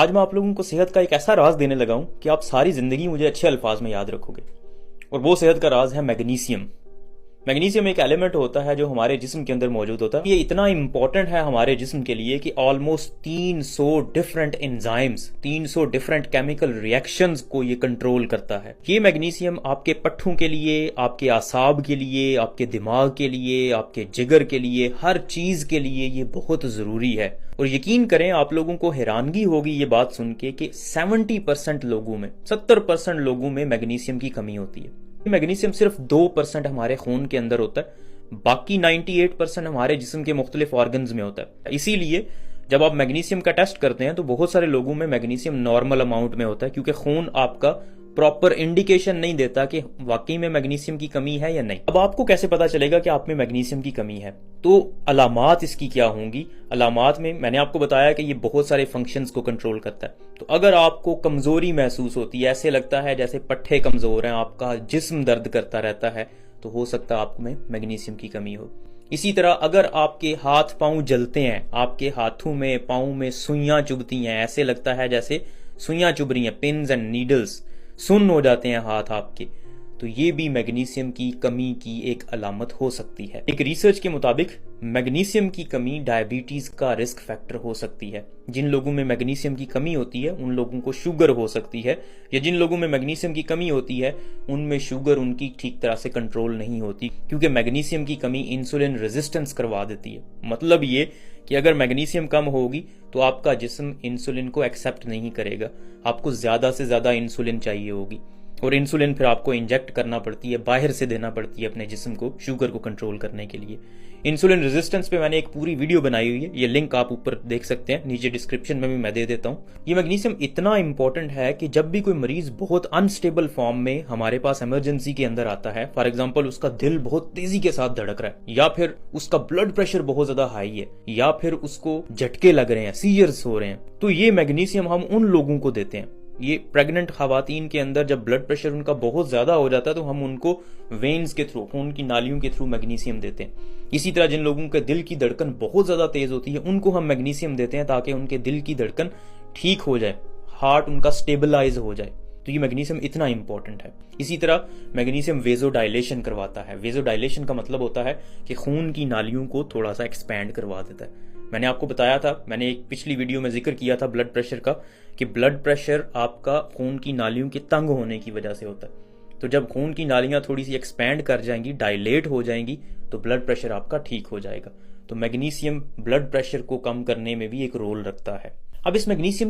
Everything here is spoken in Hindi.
आज मैं आप लोगों को सेहत का एक ऐसा राज देने लगा हूं कि आप सारी जिंदगी मुझे अच्छे अल्फाज में याद रखोगे। और वो सेहत का राज है मैग्नीशियम। मैग्नीशियम एक एलिमेंट होता है जो हमारे जिस्म के अंदर मौजूद होता है। ये इतना इंपॉर्टेंट है हमारे जिस्म के लिए कि almost 300 different enzymes, 300 different chemical reactions को ये कंट्रोल करता है। ये मैग्नीशियम आपके पट्ठों के लिए, आपके आसाब के लिए, आपके दिमाग के लिए, आपके जिगर के लिए, हर चीज के लिए ये बहुत जरूरी है। और यकीन करें, आप लोगों को हैरानगी होगी ये बात सुन के कि 70% लोगों में, 70% लोगों में मैग्नीशियम की कमी होती है। मैग्नीशियम सिर्फ 2% हमारे खून के अंदर होता है, बाकी 98% हमारे जिस्म के मुख्तलिफ ऑर्गन्स में होता है। इसीलिए जब आप मैग्नीशियम का टेस्ट करते हैं तो बहुत सारे लोगों में मैग्नीशियम नॉर्मल अमाउंट में होता है, क्योंकि खून आपका प्रॉपर इंडिकेशन नहीं देता कि वाकई में मैग्नीशियम की कमी है या नहीं। अब आपको कैसे पता चलेगा कि आप में मैग्नीशियम की कमी है? तो अलामात इसकी क्या होंगी? अलामात में मैंने आपको बताया कि ये बहुत सारे फंक्शंस को कंट्रोल करता है। तो अगर आपको कमजोरी महसूस होती है, ऐसे लगता है जैसे पट्ठे कमजोर हैं, आपका जिस्म दर्द करता रहता है, तो हो सकता है आप में मैग्नीशियम की कमी हो। इसी तरह अगर आपके हाथ पांव जलते हैं, आपके हाथों में पांव में सुइयां चुभती हैं, ऐसे लगता है जैसे सुइयां चुभ रही हैं, पिन्स एंड नीडल्स, सुन्न हो जाते हैं हाथ आपके, तो ये भी मैग्नीशियम की कमी की एक अलामत हो सकती है। एक रिसर्च के मुताबिक मैग्नीशियम की कमी डायबिटीज का रिस्क फैक्टर हो सकती है। जिन लोगों में मैग्नीशियम की कमी होती है उन लोगों को शुगर हो सकती है, या जिन लोगों में मैग्नीशियम की कमी होती है उनमें शुगर उनकी ठीक तरह से कंट्रोल नहीं होती, क्योंकि मैग्नीशियम की कमी इंसुलिन रेजिस्टेंस करवा देती है। मतलब ये कि अगर मैग्नीशियम कम होगी तो आपका जिस्म इंसुलिन को एक्सेप्ट नहीं करेगा, आपको ज्यादा से ज्यादा इंसुलिन चाहिए होगी, और इंसुलिन फिर आपको इंजेक्ट करना पड़ती है, बाहर से देना पड़ती है अपने जिस्म को शुगर को कंट्रोल करने के लिए। इंसुलिन रेजिस्टेंस पे मैंने एक पूरी वीडियो बनाई हुई है, ये लिंक आप ऊपर देख सकते हैं, नीचे डिस्क्रिप्शन में भी मैं दे देता हूँ। ये मैग्नीशियम इतना इंपॉर्टेंट है कि जब भी कोई मरीज बहुत अनस्टेबल फॉर्म में हमारे पास इमरजेंसी के अंदर आता है, फॉर एग्जाम्पल उसका दिल बहुत तेजी के साथ धड़क रहा है, या फिर उसका ब्लड प्रेशर बहुत ज्यादा हाई है, या फिर उसको झटके लग रहे हैं, सीजर्स हो रहे हैं, तो ये मैग्नीशियम हम उन लोगों को देते हैं। ये प्रेग्नेंट खवातीन के अंदर जब ब्लड प्रेशर उनका बहुत ज्यादा हो जाता है तो हम उनको वेन्स के थ्रू, खून की नालियों के थ्रू मैग्नीशियम देते हैं। इसी तरह जिन लोगों के दिल की धड़कन बहुत ज्यादा तेज होती है उनको हम मैग्नीशियम देते हैं ताकि उनके दिल की धड़कन ठीक हो जाए, हार्ट उनका स्टेबलाइज हो जाए। तो ये मैग्नीशियम इतना इंपॉर्टेंट है। इसी तरह मैग्नीशियम वेजोडाइलेशन करवाता है। वेजोडाइलेशन का मतलब होता है कि खून की नालियों को थोड़ा सा एक्सपैंड करवा देता है। मैंने आपको बताया था, मैंने एक पिछली वीडियो में जिक्र किया था ब्लड प्रेशर का, कि ब्लड प्रेशर आपका खून की नालियों के तंग होने की वजह से होता है। तो जब खून की नालियां थोड़ी सी एक्सपैंड कर जाएंगी, डायलेट हो जाएंगी, तो ब्लड प्रेशर आपका ठीक हो जाएगा। तो मैग्नीशियम ब्लड प्रेशर को कम करने में भी एक रोल रखता है। अब इस मैग्नीशियम